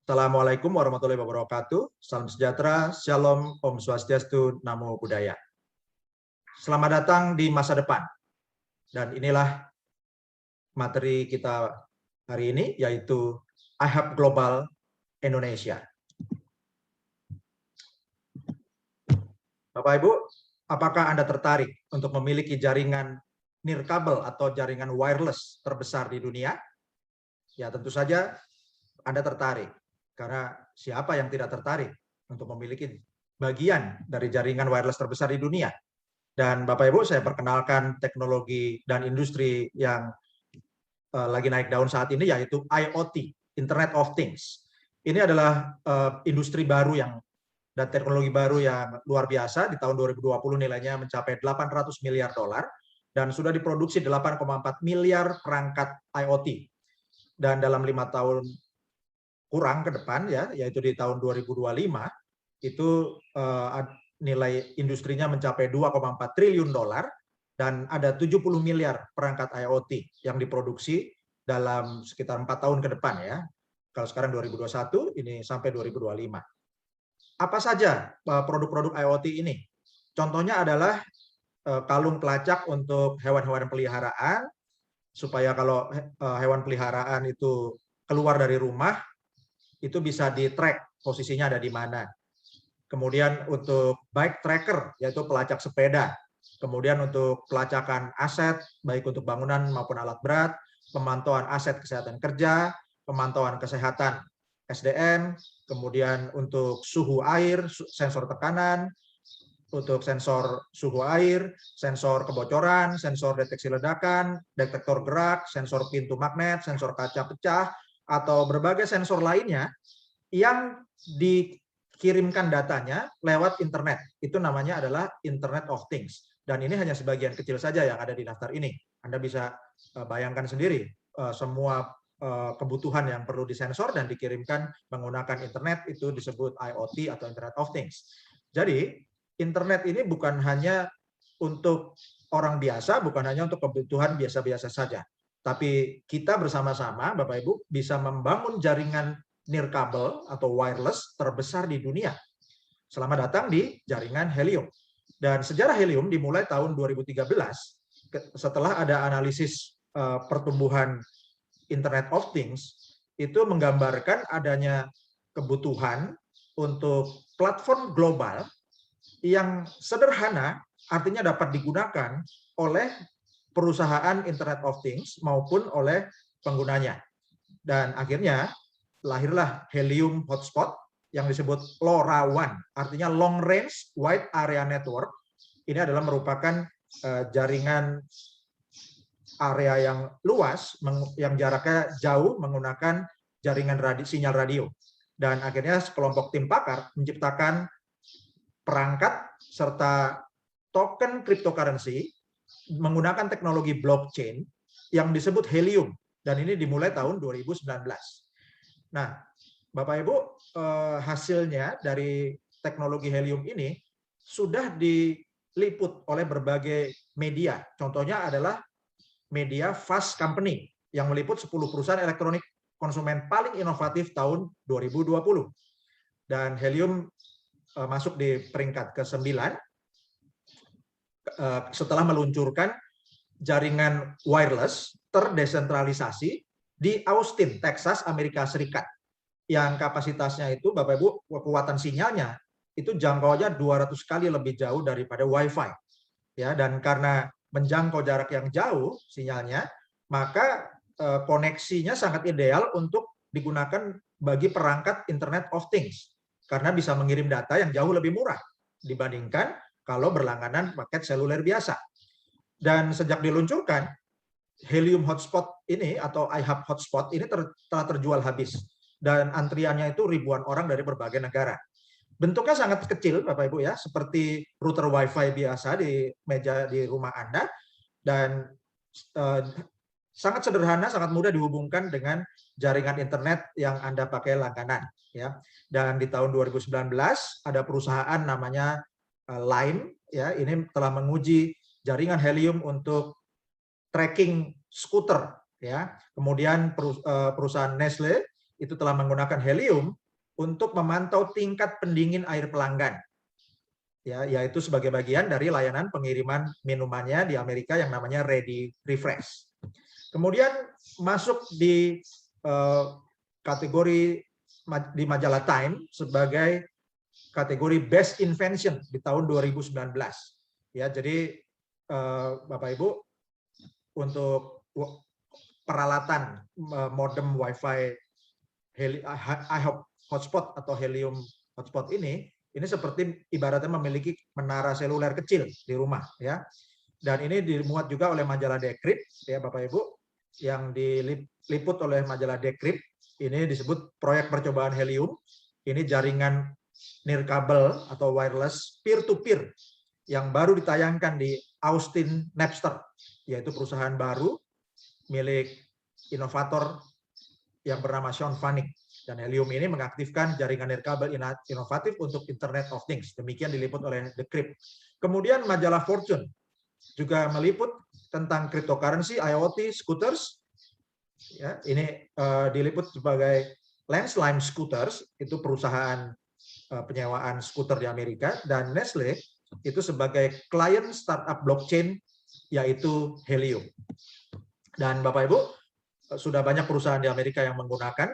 Assalamualaikum warahmatullahi wabarakatuh. Salam sejahtera, Shalom, Om Swastiastu, Namo Buddhaya. Selamat datang di masa depan. Dan inilah materi kita hari ini, yaitu iHub Global Indonesia. Bapak Ibu, apakah Anda tertarik untuk memiliki jaringan nirkabel atau jaringan wireless terbesar di dunia? Ya, tentu saja Anda tertarik. Karena siapa yang tidak tertarik untuk memiliki bagian dari jaringan wireless terbesar di dunia? Dan Bapak Ibu, saya perkenalkan teknologi dan industri yang lagi naik daun saat ini, yaitu IoT, Internet of Things. Ini adalah industri baru dan teknologi baru yang luar biasa. Di tahun 2020 nilainya mencapai 800 miliar dolar dan sudah diproduksi 8,4 miliar perangkat IoT. Dan dalam 5 tahun kurang ke depan, ya, yaitu di tahun 2025, itu nilai industrinya mencapai 2,4 triliun dolar dan ada 70 miliar perangkat IoT yang diproduksi dalam sekitar 4 tahun ke depan, ya. Kalau sekarang 2021, ini sampai 2025. Apa saja produk-produk IoT ini? Contohnya adalah kalung pelacak untuk hewan-hewan peliharaan, supaya kalau hewan peliharaan itu keluar dari rumah, itu bisa di-track posisinya ada di mana. Kemudian untuk bike tracker, yaitu pelacak sepeda. Kemudian untuk pelacakan aset, baik untuk bangunan maupun alat berat, pemantauan aset kesehatan kerja, pemantauan kesehatan SDM, kemudian untuk suhu air, sensor tekanan, untuk sensor suhu air, sensor kebocoran, sensor deteksi ledakan, detektor gerak, sensor pintu magnet, sensor kaca pecah, atau berbagai sensor lainnya yang dikirimkan datanya lewat internet. Itu namanya adalah Internet of Things. Dan ini hanya sebagian kecil saja yang ada di daftar ini. Anda bisa bayangkan sendiri semua kebutuhan yang perlu disensor dan dikirimkan menggunakan internet, itu disebut IoT atau Internet of Things. Jadi, internet ini bukan hanya untuk orang biasa, bukan hanya untuk kebutuhan biasa-biasa saja. Tapi kita bersama-sama, Bapak Ibu, bisa membangun jaringan nirkabel atau wireless terbesar di dunia. Selamat datang di jaringan Helium. Dan sejarah Helium dimulai tahun 2013 setelah ada analisis pertumbuhan Internet of Things, itu menggambarkan adanya kebutuhan untuk platform global yang sederhana, artinya dapat digunakan oleh perusahaan Internet of Things maupun oleh penggunanya. Dan akhirnya lahirlah Helium Hotspot yang disebut LoRaWAN, artinya Long Range Wide Area Network. Ini adalah merupakan jaringan area yang luas, yang jaraknya jauh menggunakan jaringan sinyal radio. Dan akhirnya sekelompok tim pakar menciptakan perangkat serta token cryptocurrency menggunakan teknologi blockchain yang disebut Helium, dan ini dimulai tahun 2019. Nah, Bapak Ibu, hasilnya dari teknologi Helium ini sudah diliput oleh berbagai media. Contohnya adalah media Fast Company yang meliput 10 perusahaan elektronik konsumen paling inovatif tahun 2020. Dan Helium masuk di peringkat ke-9 setelah meluncurkan jaringan wireless terdesentralisasi di Austin, Texas, Amerika Serikat. Yang kapasitasnya itu, Bapak Ibu, kekuatan sinyalnya itu jangkauannya 200 kali lebih jauh daripada Wi-Fi. Ya, dan karena menjangkau jarak yang jauh sinyalnya, maka koneksinya sangat ideal untuk digunakan bagi perangkat Internet of Things. Karena bisa mengirim data yang jauh lebih murah dibandingkan kalau berlangganan paket seluler biasa. Dan sejak diluncurkan, Helium Hotspot ini atau iHub Hotspot ini telah terjual habis. Dan antriannya itu ribuan orang dari berbagai negara. Bentuknya sangat kecil, Bapak Ibu, ya, seperti router Wi-Fi biasa di meja di rumah Anda. Dan sangat sederhana, sangat mudah dihubungkan dengan jaringan internet yang Anda pakai langganan. Ya. Dan di tahun 2019 ada perusahaan namanya Lime, ya, ini telah menguji jaringan Helium untuk tracking skuter, ya. Kemudian perusahaan Nestle itu telah menggunakan helium untuk memantau tingkat pendingin air pelanggan. Ya, yaitu sebagai bagian dari layanan pengiriman minumannya di Amerika yang namanya Ready Refresh. Kemudian masuk di kategori di majalah Time sebagai kategori Best Invention di tahun 2019. Ya, jadi Bapak Ibu, untuk peralatan modem Wi-Fi hotspot atau helium hotspot ini seperti ibaratnya memiliki menara seluler kecil di rumah, ya. Dan ini dimuat juga oleh majalah Decrypt, ya Bapak Ibu, yang diliput oleh majalah Decrypt. Ini disebut proyek percobaan helium. Ini jaringan nirkabel atau wireless peer-to-peer yang baru ditayangkan di Austin Napster, yaitu perusahaan baru milik inovator yang bernama Sean Fanning. Dan helium ini mengaktifkan jaringan nirkabel inovatif untuk Internet of Things. Demikian diliput oleh Decrypt. Kemudian majalah Fortune juga meliput tentang cryptocurrency, IoT, scooters. Ya, ini diliput sebagai Lensline Scooters, itu perusahaan penyewaan skuter di Amerika, dan Nestle itu sebagai klien startup blockchain, yaitu Helium. Dan Bapak Ibu, sudah banyak perusahaan di Amerika yang menggunakan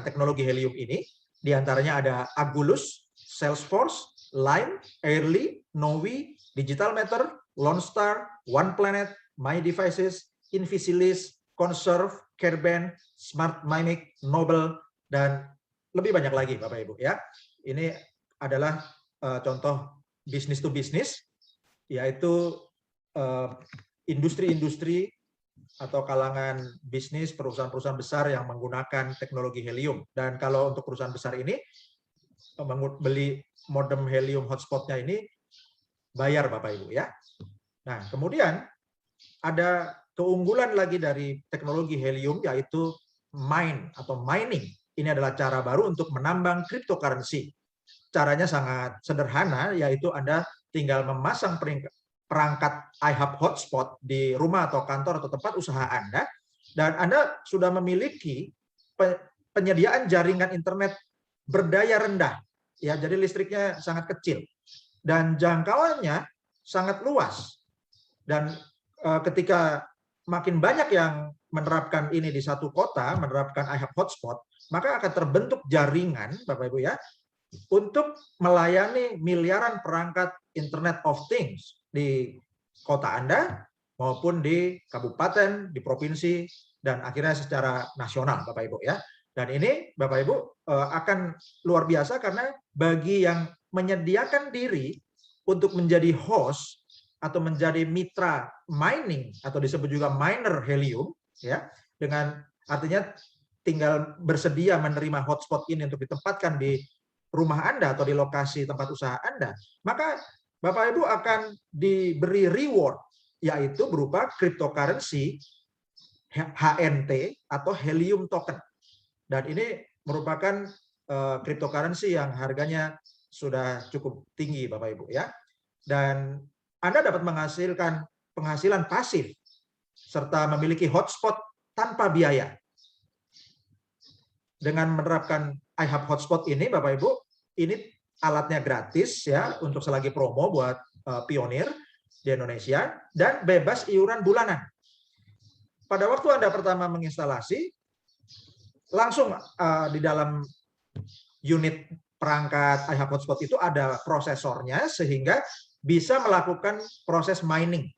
teknologi helium ini. Di antaranya ada Agulus, Salesforce, Line, Airly, Novi, Digital Matter, Lone Star, One Planet, My Devices, Invisilis, Conserve, Careband, Smart Mimic, Noble, dan lebih banyak lagi, Bapak Ibu, ya. Ini adalah contoh bisnis to bisnis, yaitu industri-industri atau kalangan bisnis perusahaan-perusahaan besar yang menggunakan teknologi helium. Dan kalau untuk perusahaan besar ini beli modem helium hotspotnya ini bayar, Bapak Ibu, ya. Nah, kemudian ada keunggulan lagi dari teknologi helium, yaitu mine atau mining. Ini adalah cara baru untuk menambang cryptocurrency. Caranya sangat sederhana, yaitu Anda tinggal memasang perangkat iHub hotspot di rumah atau kantor atau tempat usaha Anda, dan Anda sudah memiliki penyediaan jaringan internet berdaya rendah, ya, jadi listriknya sangat kecil dan jangkauannya sangat luas. Dan ketika makin banyak yang menerapkan ini di satu kota, menerapkan iHub hotspot, maka akan terbentuk jaringan, Bapak Ibu, ya, untuk melayani miliaran perangkat Internet of Things di kota Anda maupun di kabupaten, di provinsi, dan akhirnya secara nasional, Bapak Ibu, ya. Dan ini Bapak Ibu akan luar biasa karena bagi yang menyediakan diri untuk menjadi host atau menjadi mitra mining atau disebut juga miner helium, ya, dengan artinya tinggal bersedia menerima hotspot ini untuk ditempatkan di rumah Anda atau di lokasi tempat usaha Anda, maka Bapak Ibu akan diberi reward, yaitu berupa cryptocurrency HNT atau helium token. Dan ini merupakan cryptocurrency yang harganya sudah cukup tinggi, Bapak Ibu, ya. Dan Anda dapat menghasilkan penghasilan pasif serta memiliki hotspot tanpa biaya. Dengan menerapkan iHub hotspot ini, Bapak Ibu, ini alatnya gratis, ya, untuk selagi promo buat pionir di Indonesia, dan bebas iuran bulanan. Pada waktu Anda pertama menginstalasi, langsung di dalam unit perangkat iHub hotspot itu ada prosesornya sehingga bisa melakukan proses mining.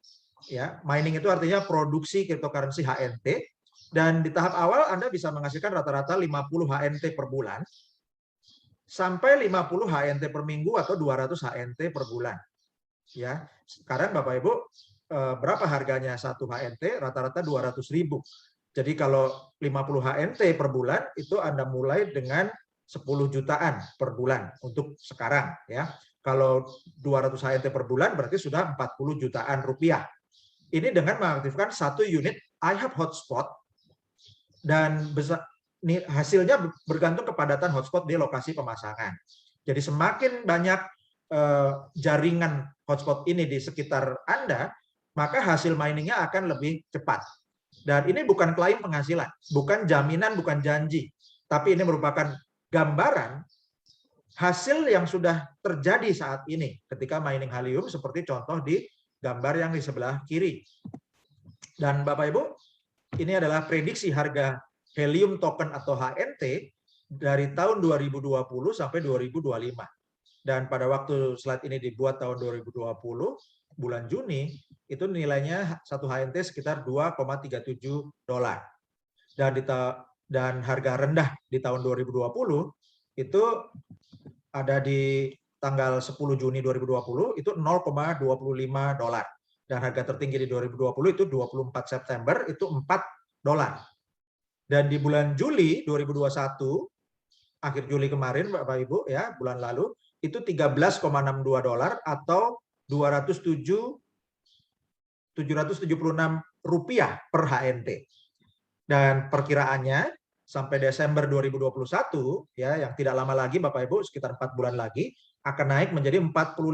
Ya, mining itu artinya produksi cryptocurrency HNT, dan di tahap awal Anda bisa menghasilkan rata-rata 50 HNT per bulan sampai 50 HNT per minggu atau 200 HNT per bulan. Ya, sekarang Bapak Ibu, berapa harganya satu HNT? Rata-rata 200.000. Jadi kalau 50 HNT per bulan itu Anda mulai dengan 10 jutaan per bulan untuk sekarang, ya. Kalau 200 HNT per bulan berarti sudah 40 jutaan rupiah. Ini dengan mengaktifkan satu unit iHub hotspot, dan hasilnya bergantung kepadatan hotspot di lokasi pemasangan. Jadi semakin banyak jaringan hotspot ini di sekitar Anda, maka hasil miningnya akan lebih cepat. Dan ini bukan klaim penghasilan, bukan jaminan, bukan janji, tapi ini merupakan gambaran hasil yang sudah terjadi saat ini ketika mining helium seperti contoh di gambar yang di sebelah kiri. Dan Bapak Ibu, ini adalah prediksi harga helium token atau HNT dari tahun 2020 sampai 2025. Dan pada waktu slide ini dibuat tahun 2020, bulan Juni, itu nilainya satu HNT sekitar $2,37. Dan harga rendah di tahun 2020 itu ada di tanggal 10 Juni 2020 itu $0,25. Dan harga tertinggi di 2020 itu 24 September itu $4. Dan di bulan Juli 2021, akhir Juli kemarin Bapak Ibu ya, bulan lalu itu $13,62 atau 776 rupiah per HNT. Dan perkiraannya sampai Desember 2021 ya, yang tidak lama lagi Bapak Ibu, sekitar 4 bulan lagi akan naik menjadi $45.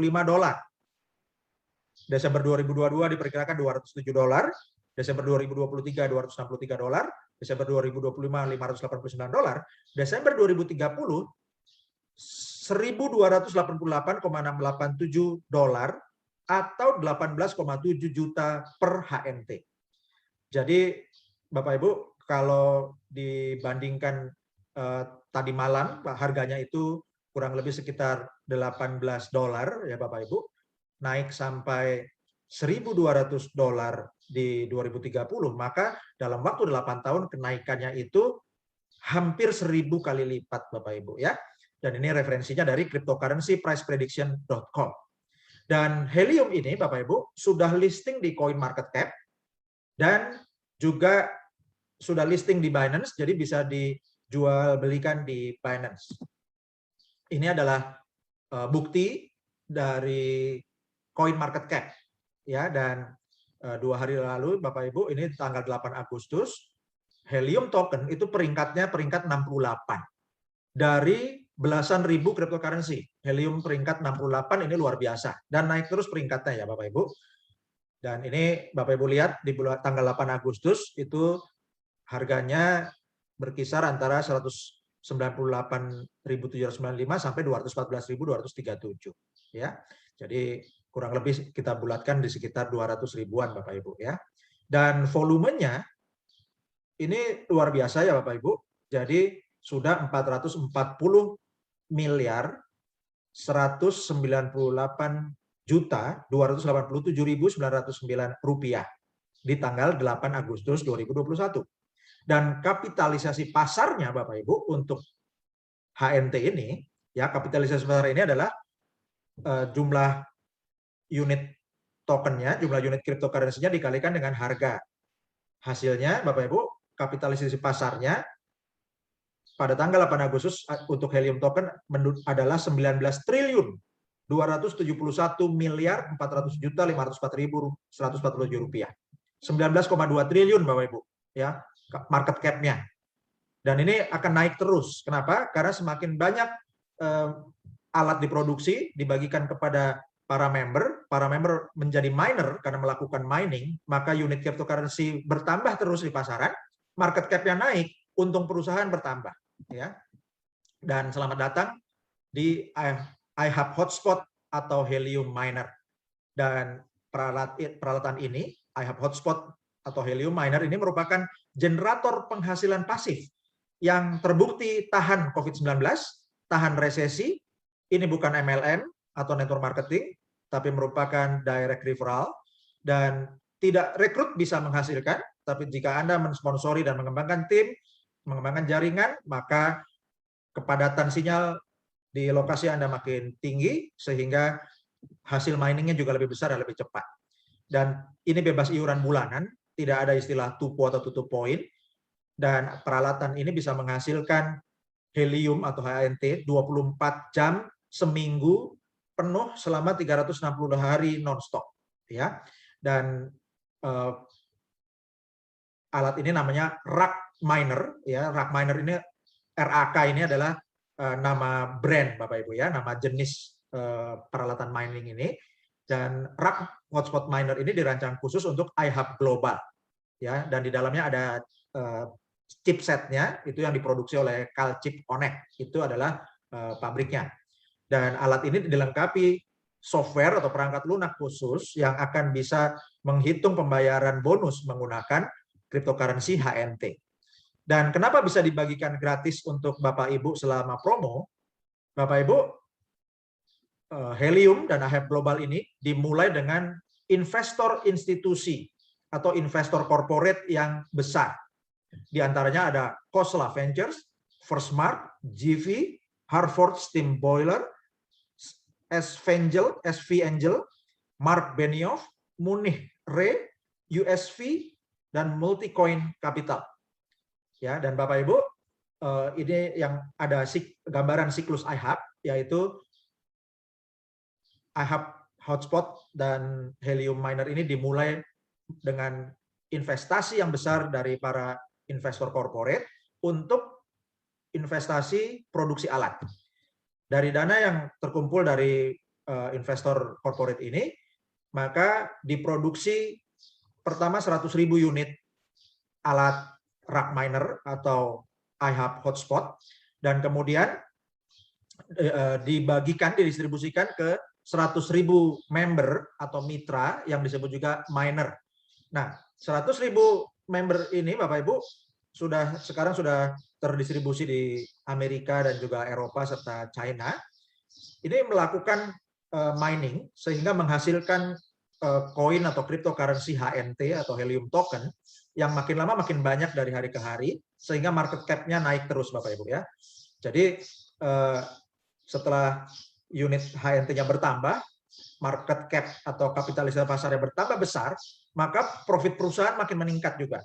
Desember 2022 diperkirakan $207, Desember 2023 $263, Desember 2025 $589, Desember 2030 $1.288,687 atau 18,7 juta per HNT. Jadi Bapak Ibu, kalau dibandingkan tadi malam harganya itu kurang lebih sekitar $18 ya Bapak Ibu, naik sampai $1.200 di 2030, maka dalam waktu 8 tahun kenaikannya itu hampir 1.000 kali lipat Bapak Ibu ya. Dan ini referensinya dari cryptocurrencypriceprediction.com. Dan helium ini Bapak Ibu sudah listing di CoinMarketCap dan juga sudah listing di Binance, jadi bisa dijual belikan di Binance. Ini adalah bukti dari CoinMarketCap ya. Dan 2 hari lalu Bapak Ibu, ini tanggal 8 Agustus, helium token itu peringkatnya peringkat 68 dari belasan ribu cryptocurrency. Helium peringkat 68 ini luar biasa dan naik terus peringkatnya ya Bapak Ibu. Dan ini Bapak Ibu lihat di tanggal 8 Agustus itu harganya berkisar antara 198.795 sampai 214.237 ya. Jadi kurang lebih kita bulatkan di sekitar 200 ribuan Bapak Ibu ya. Dan volumenya ini luar biasa ya Bapak Ibu. Jadi sudah 440 miliar 198.287.909 rupiah di tanggal 8 Agustus 2021. Dan kapitalisasi pasarnya Bapak Ibu untuk HNT ini ya, kapitalisasi pasar ini adalah jumlah unit tokennya, jumlah unit cryptocurrency-nya dikalikan dengan harga. Hasilnya Bapak Ibu, kapitalisasi pasarnya pada tanggal 8 Agustus untuk helium token adalah 19.311.400.504.147 rupiah. 19,2 triliun Bapak Ibu ya, market cap-nya. Dan ini akan naik terus. Kenapa? Karena semakin banyak alat diproduksi, dibagikan kepada para member menjadi miner karena melakukan mining, maka unit cryptocurrency bertambah terus di pasaran, market cap-nya naik, untung perusahaan bertambah. Ya. Dan selamat datang di iHub Hotspot atau Helium Miner. Dan peralatan ini, iHub Hotspot atau Helium Miner ini merupakan generator penghasilan pasif yang terbukti tahan COVID-19, tahan resesi. Ini bukan MLM atau network marketing, tapi merupakan direct referral, dan tidak rekrut bisa menghasilkan, tapi jika Anda mensponsori dan mengembangkan tim, mengembangkan jaringan, maka kepadatan sinyal di lokasi Anda makin tinggi, sehingga hasil miningnya juga lebih besar dan lebih cepat. Dan ini bebas iuran bulanan, tidak ada istilah tupo atau tutup poin, dan peralatan ini bisa menghasilkan helium atau HNT 24 jam seminggu penuh selama 360 hari non-stop. Ya. Dan alat ini namanya RAK Miner. Ya. RAK Miner ini, RAK ini adalah nama brand Bapak Ibu ya, nama jenis peralatan mining ini. Dan RAK Hotspot Miner ini dirancang khusus untuk iHub Global. ya, dan di dalamnya ada chipsetnya, itu yang diproduksi oleh Calchip Connect, itu adalah pabriknya. Dan alat ini dilengkapi software atau perangkat lunak khusus yang akan bisa menghitung pembayaran bonus menggunakan cryptocurrency HNT. Dan kenapa bisa dibagikan gratis untuk Bapak Ibu selama promo? Bapak Ibu, Helium dan Ahab Global ini dimulai dengan investor institusi atau investor corporate yang besar. Di antaranya ada Khosla Ventures, First Mark, GV, Harvard Steam Boiler, SV Angel, Mark Benioff, Munich Re, USV, dan Multicoin Capital. Ya, dan Bapak Ibu, ini yang ada gambaran siklus IHAB, yaitu IHAB Hotspot dan Helium Miner ini dimulai dengan investasi yang besar dari para investor corporate untuk investasi produksi alat. Dari dana yang terkumpul dari investor corporate ini, maka diproduksi pertama 100.000 unit alat rack miner atau IHAB hotspot, dan kemudian didistribusikan ke 100.000 member atau mitra yang disebut juga miner. Nah, 100.000 member ini Bapak Ibu sekarang sudah terdistribusi di Amerika dan juga Eropa serta China. Ini melakukan mining sehingga menghasilkan koin atau cryptocurrency HNT atau Helium token yang makin lama makin banyak dari hari ke hari, sehingga market cap-nya naik terus Bapak Ibu ya. Jadi setelah unit HNT-nya bertambah, market cap atau kapitalisasi pasarnya bertambah besar, maka profit perusahaan makin meningkat juga.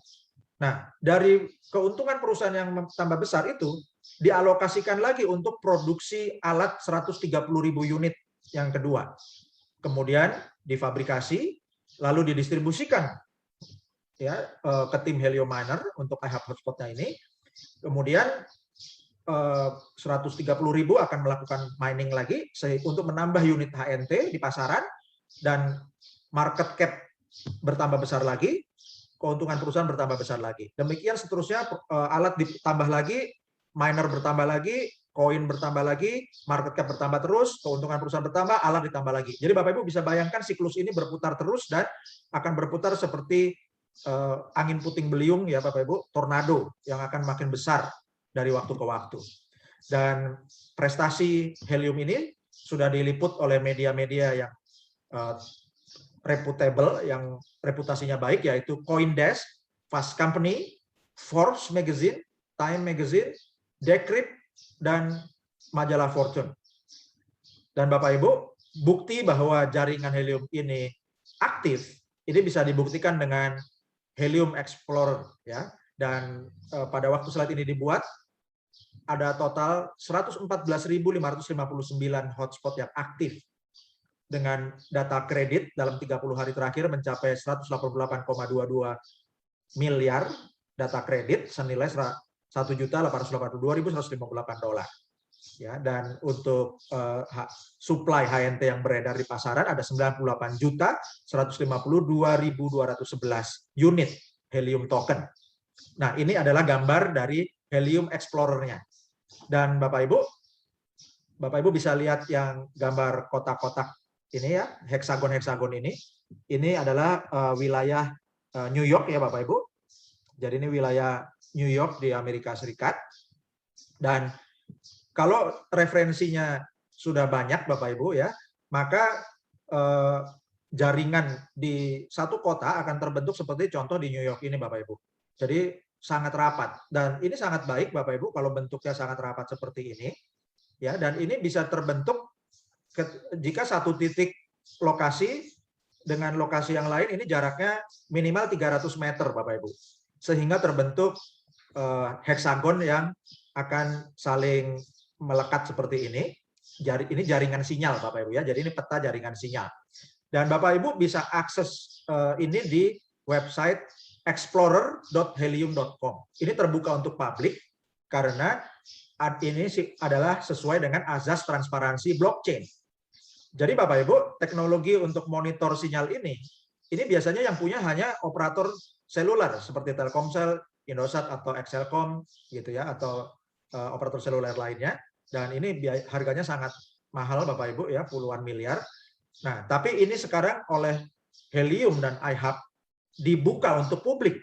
Nah, dari keuntungan perusahaan yang tambah besar itu dialokasikan lagi untuk produksi alat 130.000 unit yang kedua. Kemudian difabrikasi, lalu didistribusikan ya ke tim Helium Miner untuk IHAB hotspotnya ini. Kemudian 130.000 akan melakukan mining lagi untuk menambah unit HNT di pasaran, dan market cap bertambah besar lagi, keuntungan perusahaan bertambah besar lagi. Demikian seterusnya, alat ditambah lagi, miner bertambah lagi, koin bertambah lagi, market cap bertambah terus, keuntungan perusahaan bertambah, alat ditambah lagi. Jadi Bapak Ibu bisa bayangkan siklus ini berputar terus dan akan berputar seperti angin puting beliung ya Bapak Ibu, tornado yang akan makin besar dari waktu ke waktu. Dan prestasi Helium ini sudah diliput oleh media-media yang reputable, yang reputasinya baik, yaitu CoinDesk, Fast Company, Forbes Magazine, Time Magazine, Decrypt, dan majalah Fortune. Dan Bapak Ibu, bukti bahwa jaringan Helium ini aktif, ini bisa dibuktikan dengan Helium Explorer ya. Dan pada waktu slide ini dibuat, ada total 114.559 hotspot yang aktif dengan data kredit dalam 30 hari terakhir mencapai 188,22 miliar data kredit senilai $1.882.158. Ya, dan untuk supply HNT yang beredar di pasaran ada 98.152.211 unit Helium token. Nah, ini adalah gambar dari Helium Explorer-nya. Dan Bapak Ibu bisa lihat yang gambar kotak-kotak ini ya, heksagon-heksagon ini. Ini adalah wilayah New York ya Bapak Ibu. Jadi ini wilayah New York di Amerika Serikat. Dan kalau referensinya sudah banyak Bapak Ibu ya, maka jaringan di satu kota akan terbentuk seperti contoh di New York ini Bapak Ibu. Jadi sangat rapat, dan ini sangat baik Bapak Ibu kalau bentuknya sangat rapat seperti ini ya, dan ini bisa terbentuk jika satu titik lokasi dengan lokasi yang lain ini jaraknya minimal 300 meter Bapak Ibu, sehingga terbentuk heksagon yang akan saling melekat seperti ini. Ini jaringan sinyal Bapak Ibu ya, jadi ini peta jaringan sinyal, dan Bapak Ibu bisa akses ini di website explorer.helium.com. Ini terbuka untuk publik karena ini adalah sesuai dengan azas transparansi blockchain. Jadi Bapak Ibu, teknologi untuk monitor sinyal ini ini biasanya yang punya hanya operator seluler seperti Telkomsel, Indosat atau Excelcom gitu ya, atau operator seluler lainnya. Dan ini harganya sangat mahal Bapak Ibu ya, puluhan miliar. Nah, tapi ini sekarang oleh Helium dan iHub dibuka untuk publik.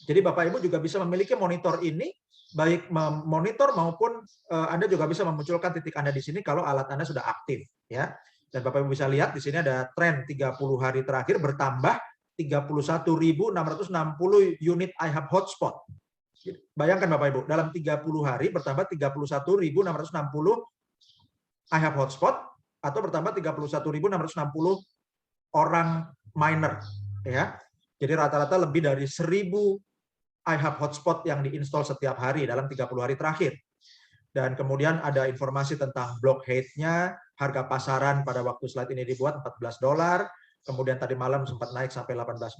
Jadi Bapak Ibu juga bisa memiliki monitor ini, baik monitor maupun Anda juga bisa memunculkan titik Anda di sini kalau alat Anda sudah aktif ya. Dan Bapak Ibu bisa lihat di sini ada tren 30 hari terakhir bertambah 31.660 unit iHub hotspot. Bayangkan Bapak Ibu, dalam 30 hari bertambah 31.660 iHub hotspot atau bertambah 31.660 orang miner ya. Jadi rata-rata lebih dari 1.000 iHub hotspot yang diinstal setiap hari dalam 30 hari terakhir. Dan kemudian ada informasi tentang block height-nya, harga pasaran pada waktu slide ini dibuat $14, kemudian tadi malam sempat naik sampai $18,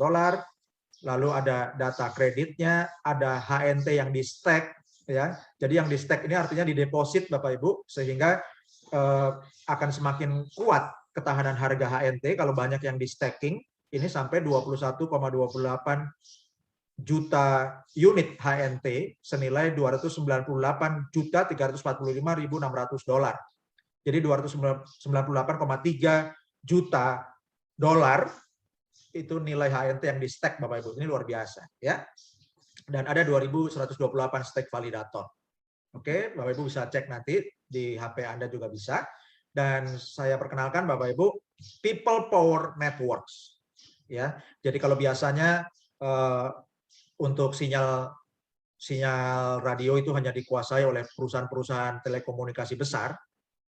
lalu ada data kreditnya, ada HNT yang di stack ya. Jadi yang di stack ini artinya di deposit Bapak Ibu, sehingga akan semakin kuat ketahanan harga HNT kalau banyak yang di stacking. Ini sampai 21,28 juta unit HNT senilai $298.345.600. Jadi 298,3 juta dolar itu nilai HNT yang di stack Bapak Ibu. Ini luar biasa ya. Dan ada 2.128 stack validator. Oke, Bapak Ibu bisa cek nanti di HP Anda juga bisa. Dan saya perkenalkan Bapak Ibu, People Power Networks. Ya, jadi kalau biasanya untuk sinyal radio itu hanya dikuasai oleh perusahaan-perusahaan telekomunikasi besar,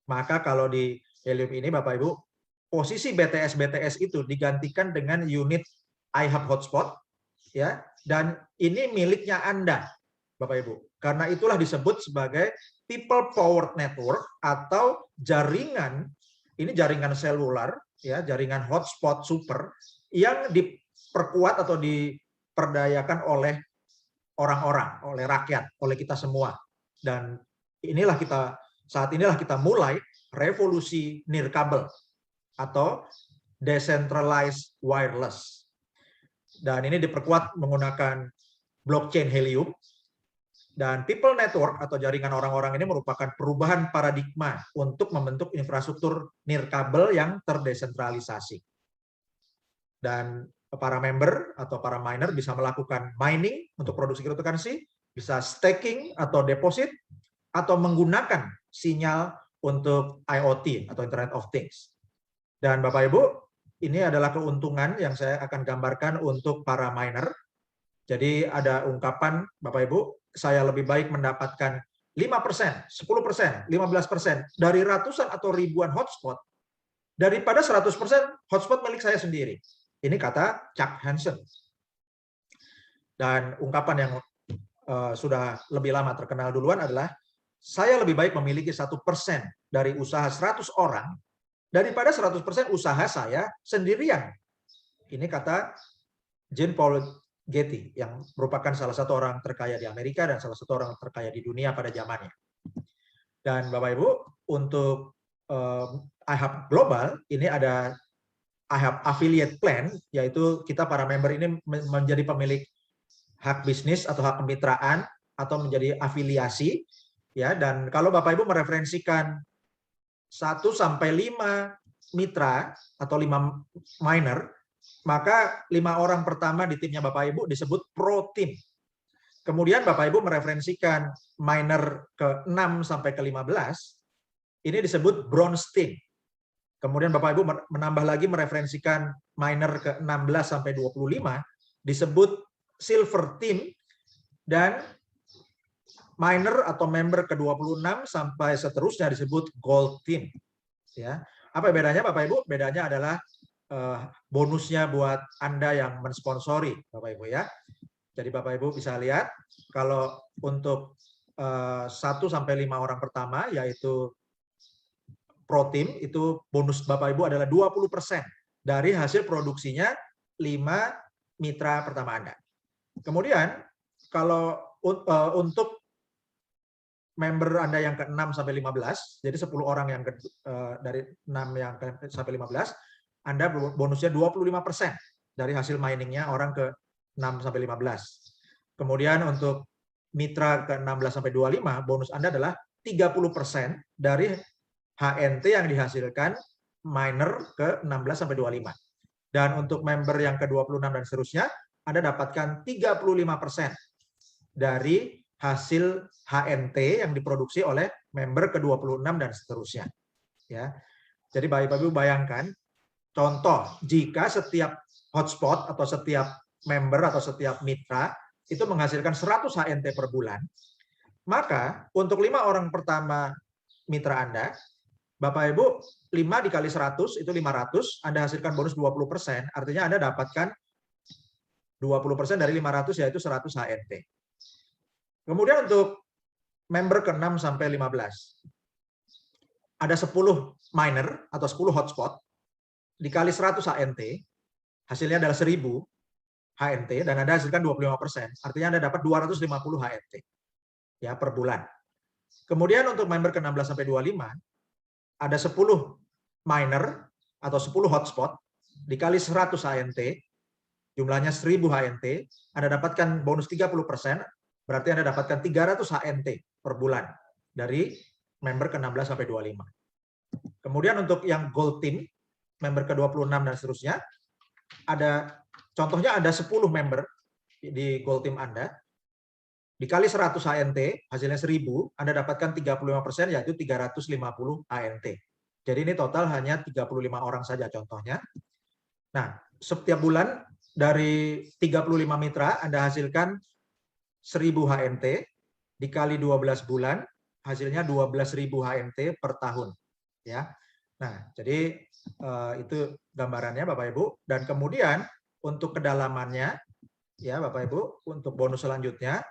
maka kalau di Helium ini Bapak Ibu, posisi BTS itu digantikan dengan unit iHub hotspot ya, dan ini miliknya Anda Bapak Ibu. Karena itulah disebut sebagai People Power Network atau jaringan, ini jaringan seluler ya, jaringan hotspot super yang diperkuat atau diperdayakan oleh orang-orang, oleh rakyat, oleh kita semua. Dan saat inilah kita mulai revolusi nirkabel atau decentralized wireless. Dan ini diperkuat menggunakan blockchain Helium. Dan People Network atau jaringan orang-orang ini merupakan perubahan paradigma untuk membentuk infrastruktur nirkabel yang terdesentralisasi. Dan para member atau para miner bisa melakukan mining untuk produksi cryptocurrency, bisa staking atau deposit, atau menggunakan sinyal untuk IoT atau Internet of Things. Dan Bapak Ibu, ini adalah keuntungan yang saya akan gambarkan untuk para miner. Jadi ada ungkapan Bapak Ibu, saya lebih baik mendapatkan 5%, 10%, 15% dari ratusan atau ribuan hotspot daripada 100% hotspot milik saya sendiri. Ini kata Chuck Hansen. Dan ungkapan yang sudah lebih lama terkenal duluan adalah, saya lebih baik memiliki 1% dari usaha 100 orang daripada 100% usaha saya sendirian. Ini kata Jean Paul Getty yang merupakan salah satu orang terkaya di Amerika dan salah satu orang terkaya di dunia pada zamannya. Dan Bapak Ibu, untuk iHub Global ini ada iHub Affiliate Plan, yaitu kita para member ini menjadi pemilik hak bisnis atau hak kemitraan atau menjadi afiliasi ya. Dan kalau Bapak Ibu mereferensikan 1 sampai 5 mitra atau 5 miner, maka 5 orang pertama di timnya Bapak Ibu disebut pro team. Kemudian Bapak Ibu mereferensikan miner ke 6 sampai ke 15, ini disebut bronze team. Kemudian Bapak Ibu menambah lagi mereferensikan miner ke 16 sampai 25 disebut silver team, dan miner atau member ke 26 sampai seterusnya disebut gold team. Ya. Apa bedanya Bapak Ibu? Bedanya adalah bonusnya buat Anda yang mensponsori Bapak Ibu ya. Jadi Bapak Ibu bisa lihat kalau untuk 1 sampai 5 orang pertama yaitu Pro Team, itu bonus Bapak Ibu adalah 20% dari hasil produksinya 5 mitra pertama Anda. Kemudian kalau untuk member Anda yang ke-6 sampai 15, jadi 10 orang yang dari 6 yang sampai 15, Anda bonusnya 25% dari hasil miningnya orang ke 6 sampai 15. Kemudian untuk mitra ke 16 sampai 25, bonus Anda adalah 30% dari HNT yang dihasilkan miner ke 16 sampai 25. Dan untuk member yang ke 26 dan seterusnya, Anda dapatkan 35% dari hasil HNT yang diproduksi oleh member ke 26 dan seterusnya. Ya. Jadi Bapak Ibu bayangkan, contoh jika setiap hotspot atau setiap member atau setiap mitra itu menghasilkan 100 HNT per bulan, maka untuk 5 orang pertama mitra Anda, Bapak Ibu, 5 dikali 100 itu 500, Anda hasilkan bonus 20%, artinya Anda dapatkan 20% dari 500 yaitu 100 HNT. Kemudian untuk member ke-6 sampai 15, ada 10 miner atau 10 hotspot, dikali 100 HNT, hasilnya adalah 1000 HNT, dan Anda hasilkan 25%, artinya Anda dapat 250 HNT ya, per bulan. Kemudian untuk member ke-16 sampai 25, ada 10 miner atau 10 hotspot, dikali 100 HNT, jumlahnya 1000 HNT, Anda dapatkan bonus 30%, berarti Anda dapatkan 300 HNT per bulan dari member ke-16 sampai 25. Kemudian untuk yang gold team, member ke-26 dan seterusnya, ada contohnya ada 10 member di gold team Anda, dikali 100 HNT, hasilnya 1000, Anda dapatkan 35%, yaitu 350 HNT. Jadi ini total hanya 35 orang saja contohnya. Nah, setiap bulan dari 35 mitra, Anda hasilkan 1000 HNT, dikali 12 bulan, hasilnya 12.000 HNT per tahun. Ya. Nah, jadi itu gambarannya Bapak Ibu. Dan kemudian untuk kedalamannya, ya Bapak Ibu, untuk bonus selanjutnya,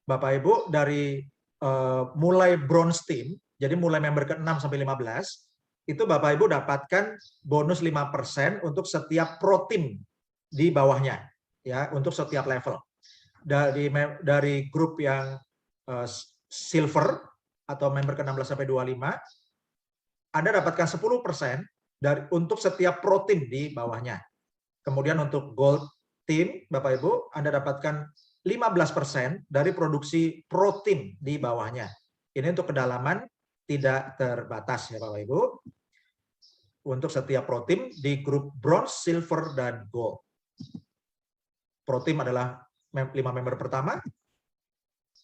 Bapak Ibu dari mulai bronze team, jadi mulai member ke-6 sampai 15, itu Bapak Ibu dapatkan bonus 5% untuk setiap pro team di bawahnya, ya, untuk setiap level. Dari grup yang silver atau member ke-16 sampai 25, Anda dapatkan 10% untuk setiap pro team di bawahnya. Kemudian untuk gold team, Bapak Ibu, Anda dapatkan 15% dari produksi pro team di bawahnya. Ini untuk kedalaman tidak terbatas ya Bapak Ibu. Untuk setiap pro team di grup bronze, silver, dan gold. Pro team adalah 5 member pertama,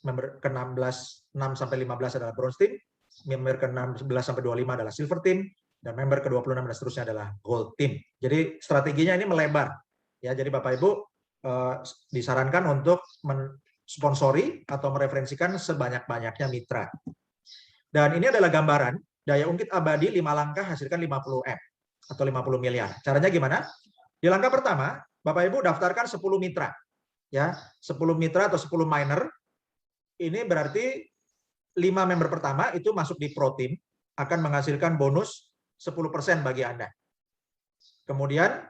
member ke-16 6 sampai 15 adalah bronze team, member ke-16 sampai 25 adalah silver team, dan member ke-26 dan seterusnya adalah gold team. Jadi strateginya ini melebar. Ya, jadi Bapak Ibu disarankan untuk mensponsori atau mereferensikan sebanyak-banyaknya mitra. Dan ini adalah gambaran daya ungkit abadi 5 langkah hasilkan 50 M atau 50 miliar. Caranya gimana? Di langkah pertama, Bapak Ibu daftarkan 10 mitra. Ya, 10 mitra atau 10 miner. Ini berarti 5 member pertama itu masuk di pro team akan menghasilkan bonus 10% bagi Anda. Kemudian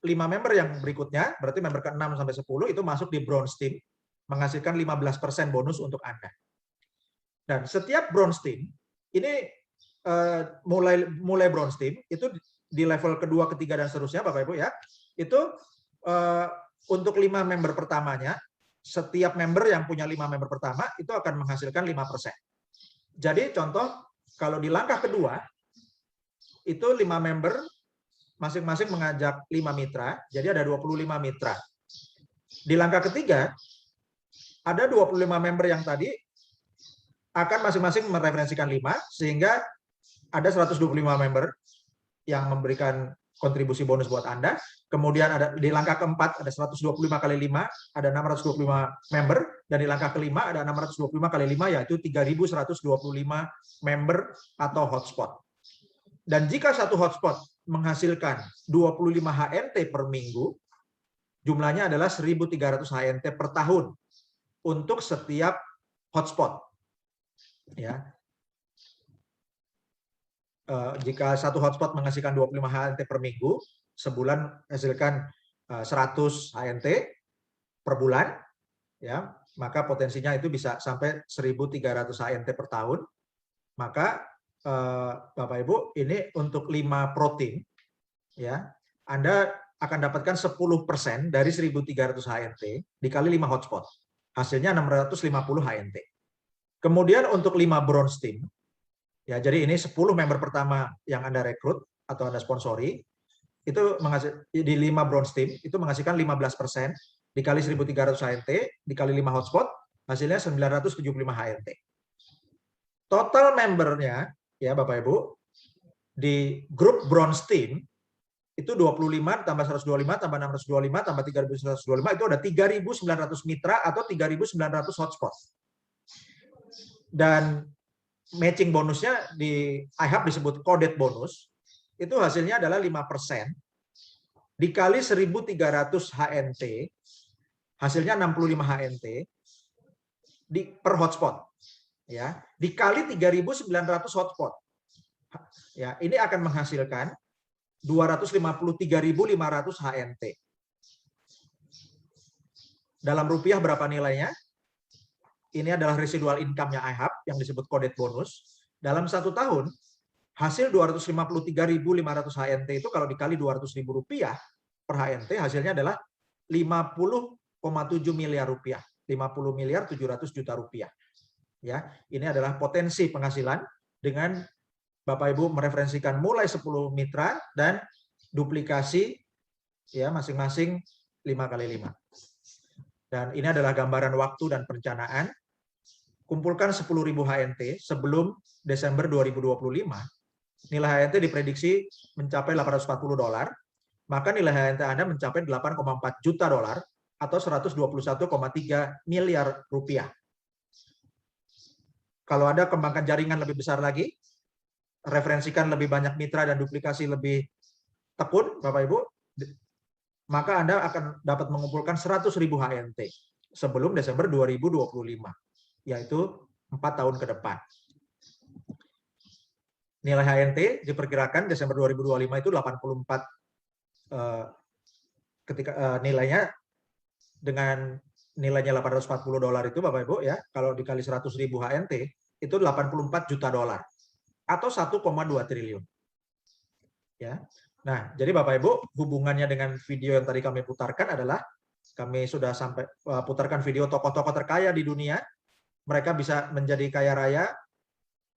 5 member yang berikutnya, berarti member ke-6 sampai 10 itu masuk di bronze team menghasilkan 15% bonus untuk Anda. Dan setiap bronze team ini mulai bronze team itu di level kedua, ketiga dan seterusnya Bapak Ibu ya. Itu untuk 5 member pertamanya, setiap member yang punya 5 member pertama itu akan menghasilkan 5%. Jadi contoh kalau di langkah kedua itu 5 member masing-masing mengajak 5 mitra, jadi ada 25 mitra. Di langkah ketiga ada 25 member yang tadi akan masing-masing mereferensikan 5 sehingga ada 125 member yang memberikan kontribusi bonus buat Anda. Kemudian ada di langkah keempat ada 125 kali 5, ada 625 member, dan di langkah kelima ada 625 kali 5 yaitu 3.125 member atau hotspot. Dan jika satu hotspot menghasilkan 25 HNT per minggu, jumlahnya adalah 1.300 HNT per tahun untuk setiap hotspot. Ya. Jika satu hotspot menghasilkan 25 HNT per minggu, sebulan hasilkan 100 HNT per bulan, ya, maka potensinya itu bisa sampai 1.300 HNT per tahun. Maka Bapak Ibu, ini untuk 5 pro team, ya, Anda akan dapatkan 10% dari 1.300 HNT dikali 5 hotspot. Hasilnya 650 HNT. Kemudian untuk 5 bronze team, ya jadi ini 10 member pertama yang Anda rekrut atau Anda sponsori, itu di 5 bronze team itu menghasilkan 15% dikali 1.300 HNT dikali 5 hotspot, hasilnya 975 HNT. Total membernya, ya Bapak Ibu, di grup bronze team itu 25 tambah 125 tambah 625 tambah 3.125 itu ada 3.900 mitra atau 3.900 hotspot. Dan matching bonusnya di iHub disebut coded bonus, itu hasilnya adalah 5% dikali 1.300 HNT, hasilnya 65 HNT per hotspot. Ya, dikali 3.900 hotspot. Ya, ini akan menghasilkan 253.500 HNT. Dalam rupiah berapa nilainya? Ini adalah residual income-nya iHub yang disebut coded bonus. Dalam 1 tahun, hasil 253.500 HNT itu kalau dikali 200.000 rupiah per HNT, hasilnya adalah 50,7 miliar rupiah. 50 miliar 700 juta rupiah. Ya, ini adalah potensi penghasilan dengan Bapak Ibu mereferensikan mulai 10 mitra dan duplikasi ya masing-masing 5x5. Dan ini adalah gambaran waktu dan perencanaan. Kumpulkan 10.000 HNT sebelum Desember 2025. Nilai HNT diprediksi mencapai $840, maka nilai HNT Anda mencapai $8,4 juta atau 121,3 miliar rupiah. Kalau Anda kembangkan jaringan lebih besar lagi, referensikan lebih banyak mitra dan duplikasi lebih tekun, Bapak Ibu, maka Anda akan dapat mengumpulkan 100.000 HNT sebelum Desember 2025, yaitu 4 tahun ke depan. Nilai HNT diperkirakan Desember 2025 itu 84 ketika nilainya dengan nilainya $840 itu Bapak Ibu ya, kalau dikali 100.000 HNT itu $84 juta atau 1,2 triliun. Ya. Nah, jadi Bapak Ibu, hubungannya dengan video yang tadi kami putarkan adalah kami sudah sampai putarkan video tokoh-tokoh terkaya di dunia. Mereka bisa menjadi kaya raya,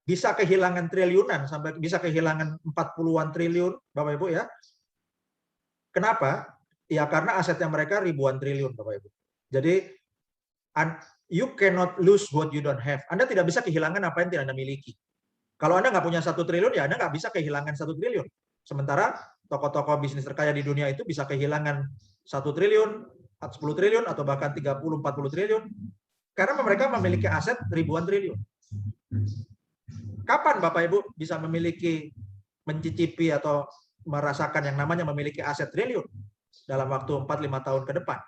bisa kehilangan triliunan sampai bisa kehilangan 40-an triliun, Bapak Ibu ya. Kenapa? Ya karena asetnya mereka ribuan triliun, Bapak Ibu. Jadi you cannot lose what you don't have. Anda tidak bisa kehilangan apa yang tidak Anda miliki. Kalau Anda nggak punya 1 triliun, ya Anda nggak bisa kehilangan 1 triliun. Sementara tokoh-tokoh bisnis terkaya di dunia itu bisa kehilangan 1 triliun, 10 triliun, atau bahkan 30-40 triliun. Karena mereka memiliki aset ribuan triliun. Kapan Bapak Ibu bisa memiliki, mencicipi atau merasakan yang namanya memiliki aset triliun? Dalam waktu 4-5 tahun ke depan.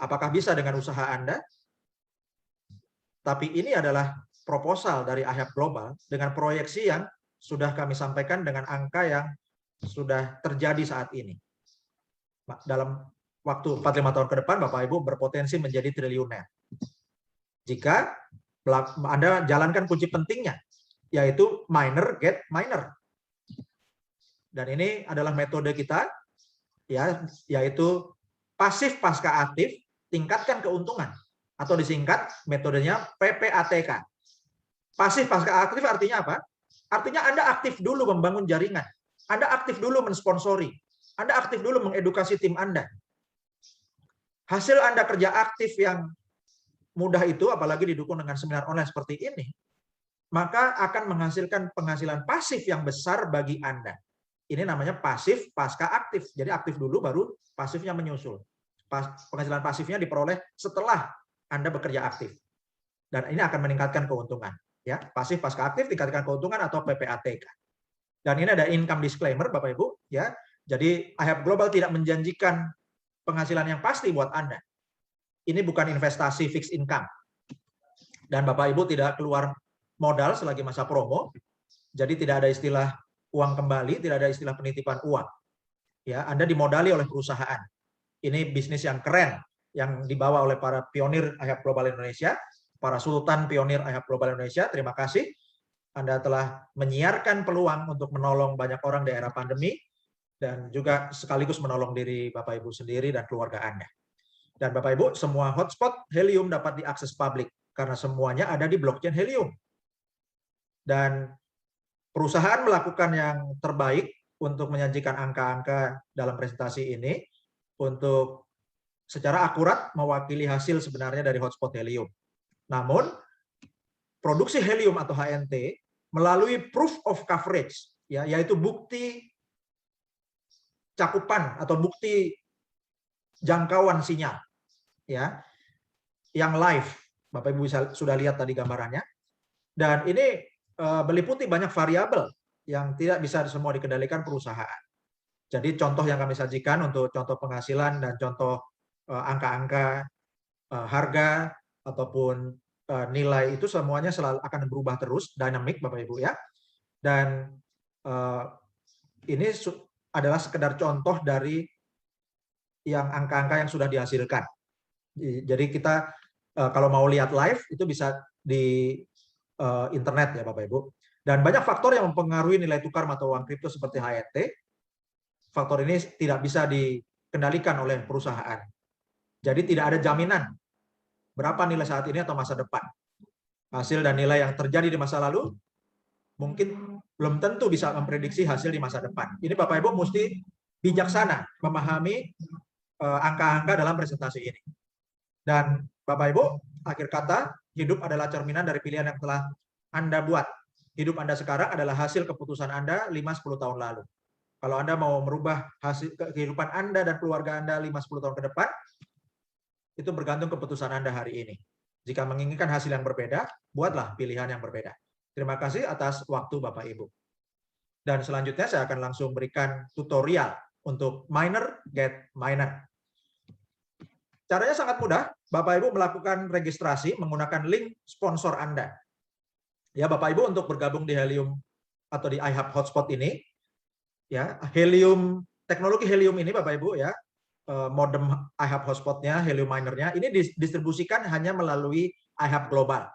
Apakah bisa dengan usaha Anda? Tapi ini adalah proposal dari iHub Global dengan proyeksi yang sudah kami sampaikan dengan angka yang sudah terjadi saat ini. Dalam waktu 4-5 tahun ke depan, Bapak Ibu berpotensi menjadi triliuner. Jika Anda jalankan kunci pentingnya, yaitu miner get miner. Dan ini adalah metode kita, ya, yaitu pasif pasca aktif, tingkatkan keuntungan. Atau disingkat metodenya PPATK. Pasif pasca aktif artinya apa? Artinya Anda aktif dulu membangun jaringan. Anda aktif dulu mensponsori. Anda aktif dulu mengedukasi tim Anda. Hasil Anda kerja aktif yang mudah itu, apalagi didukung dengan seminar online seperti ini, maka akan menghasilkan penghasilan pasif yang besar bagi Anda. Ini namanya pasif pasca aktif. Jadi aktif dulu baru pasifnya menyusul. Penghasilan pasifnya diperoleh setelah Anda bekerja aktif. Dan ini akan meningkatkan keuntungan. Ya, pasif pasca aktif tingkatkan keuntungan atau PPATK. Dan ini ada income disclaimer Bapak Ibu, ya. Jadi iHub Global tidak menjanjikan penghasilan yang pasti buat Anda. Ini bukan investasi fixed income. Dan Bapak Ibu tidak keluar modal selagi masa promo. Jadi tidak ada istilah uang kembali, tidak ada istilah penitipan uang. Ya, Anda dimodali oleh perusahaan. Ini bisnis yang keren yang dibawa oleh para pionir iHub Global Indonesia. Para sultan pionir iHub Global Indonesia, terima kasih. Anda telah menyiarkan peluang untuk menolong banyak orang di era pandemi. dan juga sekaligus menolong diri Bapak Ibu sendiri dan keluarga Anda. Dan Bapak Ibu, semua hotspot Helium dapat diakses publik karena semuanya ada di blockchain Helium. Dan perusahaan melakukan yang terbaik untuk menyajikan angka-angka dalam presentasi ini untuk secara akurat mewakili hasil sebenarnya dari hotspot Helium. Namun, produksi Helium atau HNT melalui proof of coverage, ya, yaitu bukti cakupan atau bukti jangkauan sinyal, ya, yang live. Bapak Ibu sudah lihat tadi gambarannya. Dan ini meliputi banyak variabel yang tidak bisa semua dikendalikan perusahaan. Jadi contoh yang kami sajikan untuk contoh penghasilan dan contoh angka-angka harga ataupun nilai itu semuanya selalu akan berubah terus, dinamik Bapak Ibu ya. Dan ini adalah sekedar contoh dari yang angka-angka yang sudah dihasilkan. Jadi kita kalau mau lihat live itu bisa di internet ya Bapak Ibu. Dan banyak faktor yang mempengaruhi nilai tukar mata uang kripto seperti HNT. Faktor ini tidak bisa dikendalikan oleh perusahaan. Jadi tidak ada jaminan berapa nilai saat ini atau masa depan. Hasil dan nilai yang terjadi di masa lalu mungkin belum tentu bisa memprediksi hasil di masa depan. Ini Bapak Ibu mesti bijaksana memahami angka-angka dalam presentasi ini. Dan Bapak Ibu, akhir kata, hidup adalah cerminan dari pilihan yang telah Anda buat. Hidup Anda sekarang adalah hasil keputusan Anda 5-10 tahun lalu. Kalau Anda mau merubah hasil kehidupan Anda dan keluarga Anda 5-10 tahun ke depan, itu bergantung keputusan Anda hari ini. Jika menginginkan hasil yang berbeda, buatlah pilihan yang berbeda. Terima kasih atas waktu Bapak Ibu. Dan selanjutnya saya akan langsung berikan tutorial untuk miner get miner. Caranya sangat mudah. Bapak Ibu melakukan registrasi menggunakan link sponsor Anda. Ya, Bapak Ibu untuk bergabung di Helium atau di iHub Hotspot ini, ya, Helium, teknologi Helium ini Bapak Ibu ya, modem iHub Hotspotnya, Helium minernya ini didistribusikan hanya melalui iHub Global,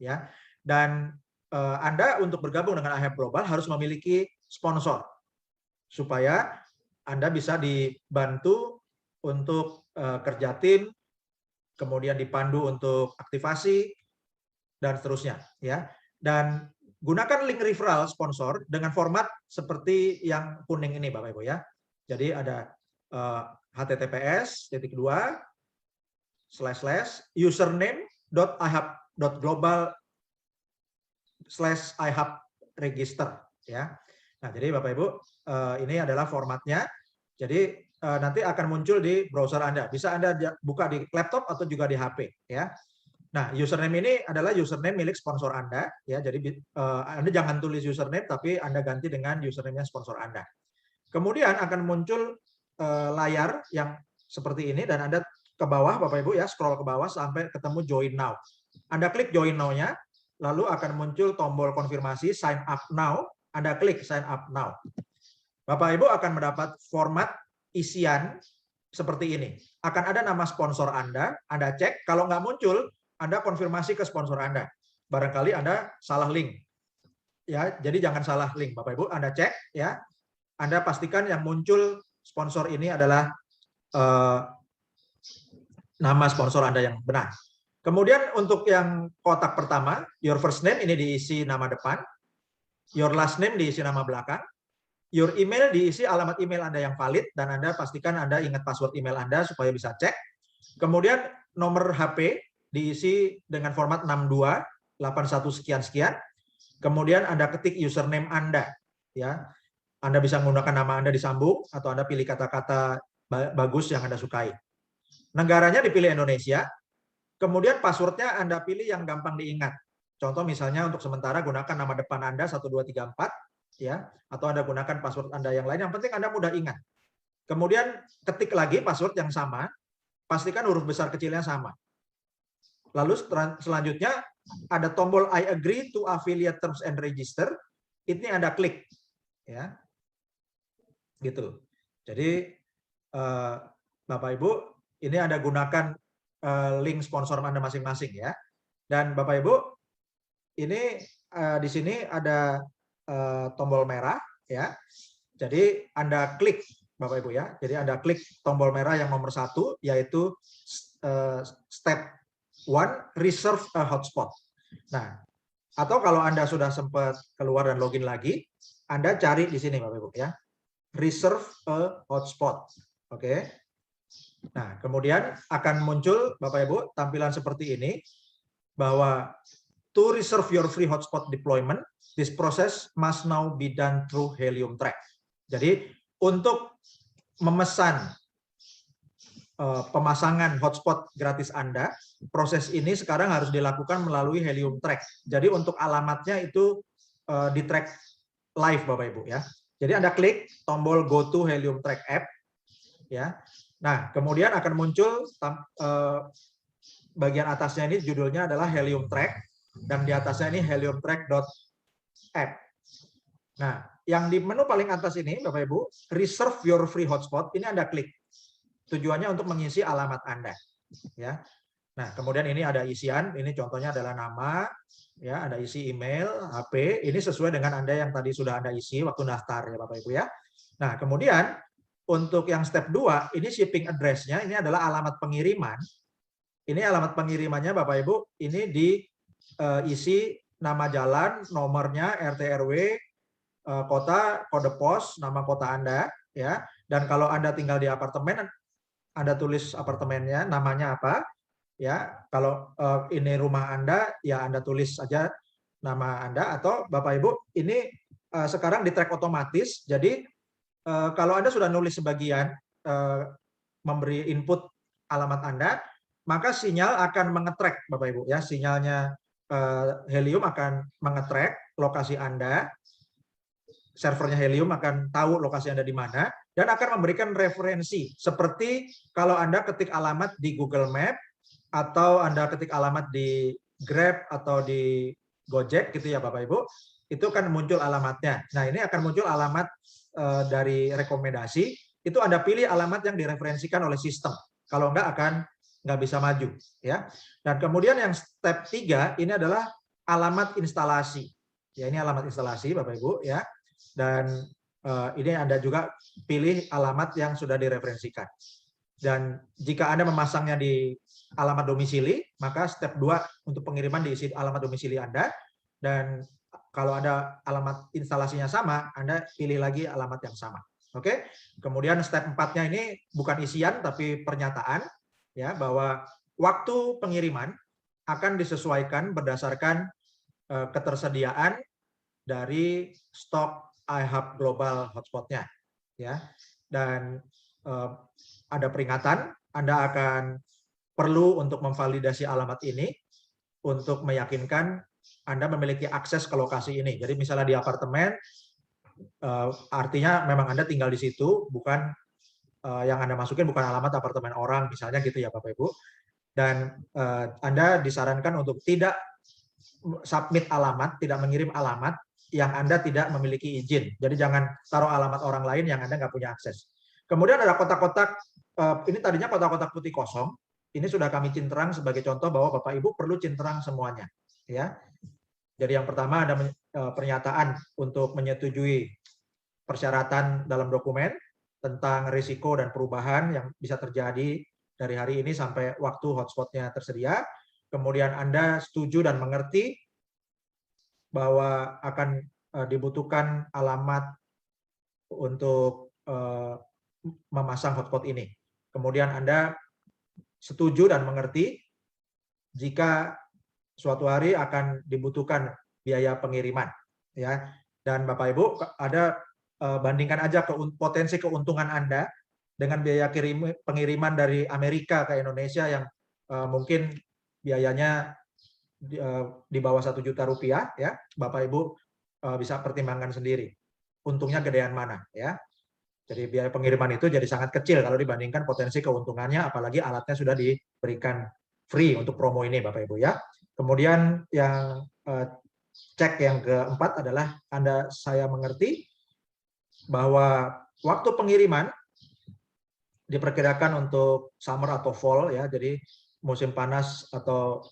ya. Dan Anda untuk bergabung dengan iHub Global harus memiliki sponsor supaya Anda bisa dibantu untuk kerja tim, kemudian dipandu untuk aktivasi dan seterusnya, ya. Dan gunakan link referral sponsor dengan format seperti yang kuning ini Bapak Ibu ya. Jadi ada https://username.ihub.global/ihub-register ya. Nah, jadi Bapak Ibu ini adalah formatnya. Jadi nanti akan muncul di browser Anda. Bisa Anda buka di laptop atau juga di HP ya. Nah, username ini adalah username milik sponsor Anda ya. Jadi Anda jangan tulis username tapi Anda ganti dengan username-nya sponsor Anda. Kemudian akan muncul layar yang seperti ini dan Anda ke bawah Bapak Ibu ya, scroll ke bawah sampai ketemu join now. Anda klik join now-nya, lalu akan muncul tombol konfirmasi sign up now, Anda klik sign up now. Bapak Ibu akan mendapat format isian seperti ini. Akan ada nama sponsor Anda cek, kalau nggak muncul, Anda konfirmasi ke sponsor Anda. Barangkali Anda salah link. Ya, jadi jangan salah link Bapak Ibu, Anda cek ya. Anda pastikan yang muncul sponsor ini adalah nama sponsor Anda yang benar. Kemudian untuk yang kotak pertama, your first name ini diisi nama depan, your last name diisi nama belakang, your email diisi alamat email Anda yang valid, dan Anda pastikan Anda ingat password email Anda supaya bisa cek. Kemudian nomor HP diisi dengan format 6281 sekian-sekian. Kemudian Anda ketik username Anda. Ya, Anda bisa menggunakan nama Anda disambung, atau Anda pilih kata-kata bagus yang Anda sukai. Negaranya dipilih Indonesia. Kemudian passwordnya Anda pilih yang gampang diingat. Contoh misalnya untuk sementara gunakan nama depan Anda 1234 ya, atau Anda gunakan password Anda yang lain, yang penting Anda mudah ingat. Kemudian ketik lagi password yang sama, pastikan huruf besar kecilnya sama. Lalu selanjutnya ada tombol I agree to affiliate terms and register. Ini Anda klik ya. Gitu. Jadi Bapak Ibu, ini Anda gunakan link sponsor Anda masing-masing ya. Dan Bapak Ibu, ini di sini ada tombol merah ya. Jadi Anda klik, Bapak Ibu ya. Jadi Anda klik tombol merah yang nomor 1, yaitu step 1, reserve a hotspot. Nah, atau kalau Anda sudah sempat keluar dan login lagi, Anda cari di sini Bapak Ibu ya. Reserve a hotspot. Oke. Nah, kemudian akan muncul Bapak Ibu tampilan seperti ini, bahwa to reserve your free hotspot deployment, this process must now be done through Helium Track. Jadi untuk memesan pemasangan hotspot gratis Anda, proses ini sekarang harus dilakukan melalui Helium Track. Jadi untuk alamatnya itu di track live Bapak Ibu ya. Jadi Anda klik tombol go to Helium Track app ya. Nah, kemudian akan muncul bagian atasnya ini judulnya adalah Helium Track dan di atasnya ini heliumtrack.app. Nah, yang di menu paling atas ini Bapak Ibu, reserve your free hotspot, ini Anda klik. Tujuannya untuk mengisi alamat Anda ya. Nah, kemudian ini ada isian, ini contohnya adalah nama ya, ada isi email, HP, ini sesuai dengan Anda yang tadi sudah Anda isi waktu daftar ya Bapak Ibu ya. Nah, kemudian untuk yang step 2, ini shipping address-nya ini adalah alamat pengiriman. Ini alamat pengirimannya Bapak Ibu, ini diisi nama jalan, nomornya, RT RW, kota, kode pos, nama kota Anda ya. Dan kalau Anda tinggal di apartemen, Anda tulis apartemennya, namanya apa ya. Kalau ini rumah Anda, ya Anda tulis saja nama Anda. Atau Bapak Ibu, ini sekarang di track otomatis. Jadi kalau Anda sudah nulis sebagian, memberi input alamat Anda, maka sinyal akan mengetrack Bapak Ibu ya. Sinyalnya Helium akan mengetrack lokasi Anda, servernya Helium akan tahu lokasi Anda di mana, dan akan memberikan referensi. Seperti kalau Anda ketik alamat di Google Map, atau Anda ketik alamat di Grab, atau di Gojek gitu ya Bapak Ibu, itu kan muncul alamatnya. Nah, ini akan muncul alamat dari rekomendasi, itu Anda pilih alamat yang direferensikan oleh sistem. Kalau enggak akan nggak bisa maju ya. Dan kemudian yang step 3 ini adalah alamat instalasi. Ya, ini alamat instalasi Bapak Ibu ya. Dan ini Anda juga pilih alamat yang sudah direferensikan. Dan jika Anda memasangnya di alamat domisili, maka step 2 untuk pengiriman diisi alamat domisili Anda. Dan kalau ada alamat instalasinya sama, Anda pilih lagi alamat yang sama. Oke. Kemudian step 4-nya ini bukan isian tapi pernyataan ya, bahwa waktu pengiriman akan disesuaikan berdasarkan ketersediaan dari stok iHub Global Hotspot-nya ya. Dan ada peringatan, Anda akan perlu untuk memvalidasi alamat ini untuk meyakinkan Anda memiliki akses ke lokasi ini. Jadi misalnya di apartemen, artinya memang Anda tinggal di situ, bukan yang Anda masukin bukan alamat apartemen orang, misalnya gitu ya Bapak Ibu. Dan Anda disarankan untuk tidak submit alamat, tidak mengirim alamat yang Anda tidak memiliki izin. Jadi jangan taruh alamat orang lain yang Anda nggak punya akses. Kemudian ada kotak-kotak, ini tadinya kotak-kotak putih kosong, ini sudah kami cinterang sebagai contoh bahwa Bapak Ibu perlu cinterang semuanya. Ya. Jadi yang pertama ada pernyataan untuk menyetujui persyaratan dalam dokumen tentang risiko dan perubahan yang bisa terjadi dari hari ini sampai waktu hotspotnya tersedia. Kemudian Anda setuju dan mengerti bahwa akan dibutuhkan alamat untuk memasang hotspot ini. Kemudian Anda setuju dan mengerti jika suatu hari akan dibutuhkan biaya pengiriman. Ya. Dan Bapak Ibu, ada bandingkan aja potensi keuntungan Anda dengan biaya pengiriman dari Amerika ke Indonesia yang mungkin biayanya di bawah 1 juta rupiah ya. Bapak Ibu bisa pertimbangkan sendiri untungnya gedean mana ya. Jadi biaya pengiriman itu jadi sangat kecil kalau dibandingkan potensi keuntungannya, apalagi alatnya sudah diberikan free untuk promo ini Bapak Ibu ya. Kemudian yang cek yang keempat adalah saya mengerti bahwa waktu pengiriman diperkirakan untuk summer atau fall ya, jadi musim panas atau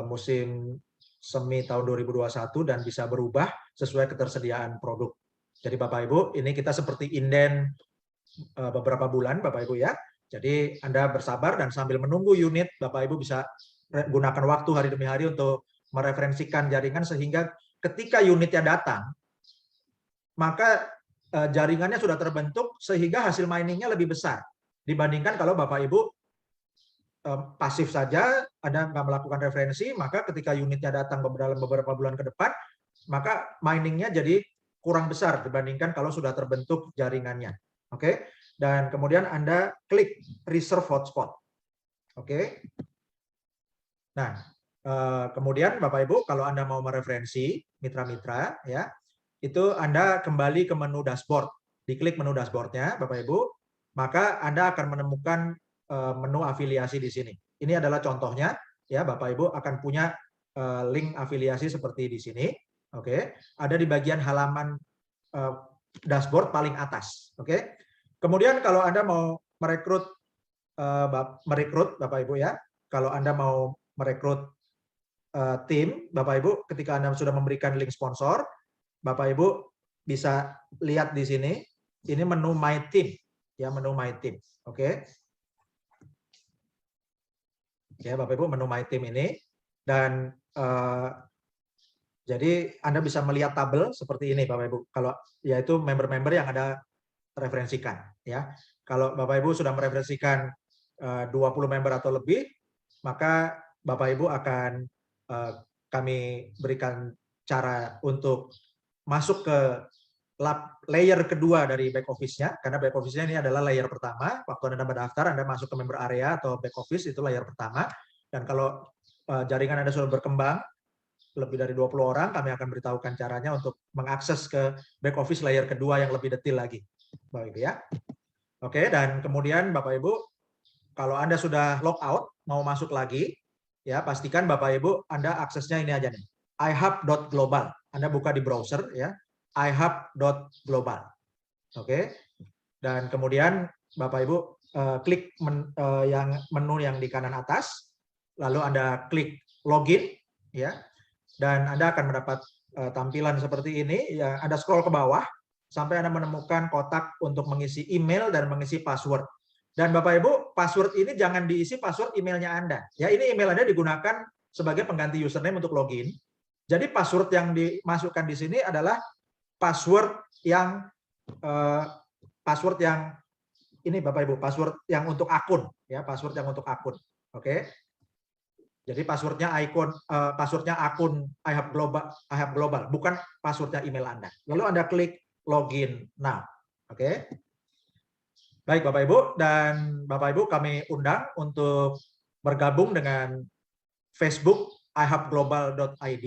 musim semi tahun 2021 dan bisa berubah sesuai ketersediaan produk Jadi Bapak Ibu, ini kita seperti inden beberapa bulan Bapak Ibu ya. Jadi Anda bersabar dan sambil menunggu unit, Bapak Ibu bisa gunakan waktu hari demi hari untuk mereferensikan jaringan sehingga ketika unitnya datang, maka jaringannya sudah terbentuk sehingga hasil miningnya lebih besar dibandingkan kalau Bapak Ibu pasif saja, Anda nggak melakukan referensi, maka ketika unitnya datang dalam beberapa bulan ke depan, maka miningnya jadi kurang besar dibandingkan kalau sudah terbentuk jaringannya. Oke, dan kemudian Anda klik reserve hotspot. Oke. Nah, kemudian Bapak Ibu, kalau Anda mau mereferensi mitra-mitra, ya, itu Anda kembali ke menu dashboard. Diklik menu dashboardnya, Bapak Ibu, maka Anda akan menemukan menu afiliasi di sini. Ini adalah contohnya, ya, Bapak Ibu akan punya link afiliasi seperti di sini. Oke, ada di bagian halaman dashboard paling atas. Oke, kemudian kalau Anda mau merekrut Bapak Ibu ya, kalau Anda mau merekrut tim, Bapak Ibu, ketika Anda sudah memberikan link sponsor, Bapak Ibu bisa lihat di sini, ini menu My Team, ya, menu My Team. Oke. Ya, Bapak Ibu, menu My Team ini, dan jadi Anda bisa melihat tabel seperti ini, Bapak Ibu. Kalau yaitu member-member yang Anda referensikan, ya. Kalau Bapak Ibu sudah mereferensikan 20 member atau lebih, maka Bapak Ibu akan kami berikan cara untuk masuk ke layer kedua dari back office-nya, karena back office-nya ini adalah layer pertama. Waktu Anda mendaftar, Anda masuk ke member area atau back office, itu layer pertama. Dan kalau jaringan Anda sudah berkembang, lebih dari 20 orang, kami akan beritahukan caranya untuk mengakses ke back office layer kedua yang lebih detail lagi. Bapak Ibu ya. Oke, dan kemudian Bapak Ibu, kalau Anda sudah log out, mau masuk lagi, ya pastikan Bapak Ibu Anda aksesnya ini aja nih, ihub.global. Anda buka di browser ya, ihub.global. Oke. Dan kemudian Bapak Ibu klik yang menu yang di kanan atas, lalu Anda klik login ya. Dan Anda akan mendapat tampilan seperti ini, ya, Anda scroll ke bawah sampai Anda menemukan kotak untuk mengisi email dan mengisi password. Dan Bapak Ibu, password ini jangan diisi password emailnya Anda. Ya, ini email Anda digunakan sebagai pengganti username untuk login. Jadi password yang dimasukkan di sini adalah password yang ini Bapak Ibu, password yang untuk akun, ya, password yang untuk akun. Oke. Jadi passwordnya akun iHub Global, bukan passwordnya email Anda. Lalu Anda klik login now. Oke. Baik Bapak Ibu, dan Bapak Ibu kami undang untuk bergabung dengan Facebook ihubglobal.id,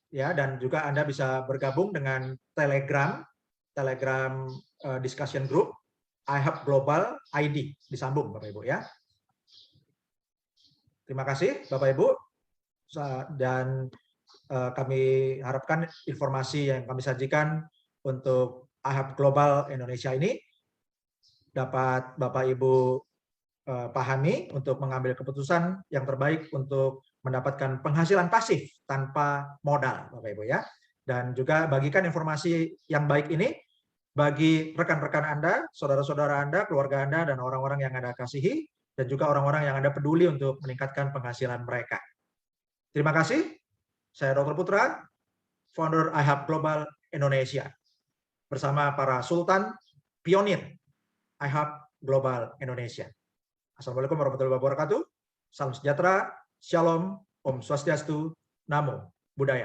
ya, dan juga Anda bisa bergabung dengan Telegram discussion group iHub Global ID, disambung Bapak Ibu ya. Terima kasih Bapak Ibu, dan kami harapkan informasi yang kami sajikan untuk iHub Global Indonesia ini dapat Bapak Ibu pahami untuk mengambil keputusan yang terbaik untuk mendapatkan penghasilan pasif tanpa modal, Bapak Ibu ya. Dan juga bagikan informasi yang baik ini bagi rekan-rekan Anda, saudara-saudara Anda, keluarga Anda, dan orang-orang yang Anda kasihi, dan juga orang-orang yang Anda peduli untuk meningkatkan penghasilan mereka. Terima kasih. Saya Dr. Putra, founder iHub Global Indonesia, bersama para Sultan Pionir iHub Global Indonesia. Assalamualaikum warahmatullahi wabarakatuh. Salam sejahtera, Shalom, Om Swastiastu, Namo Buddhaya.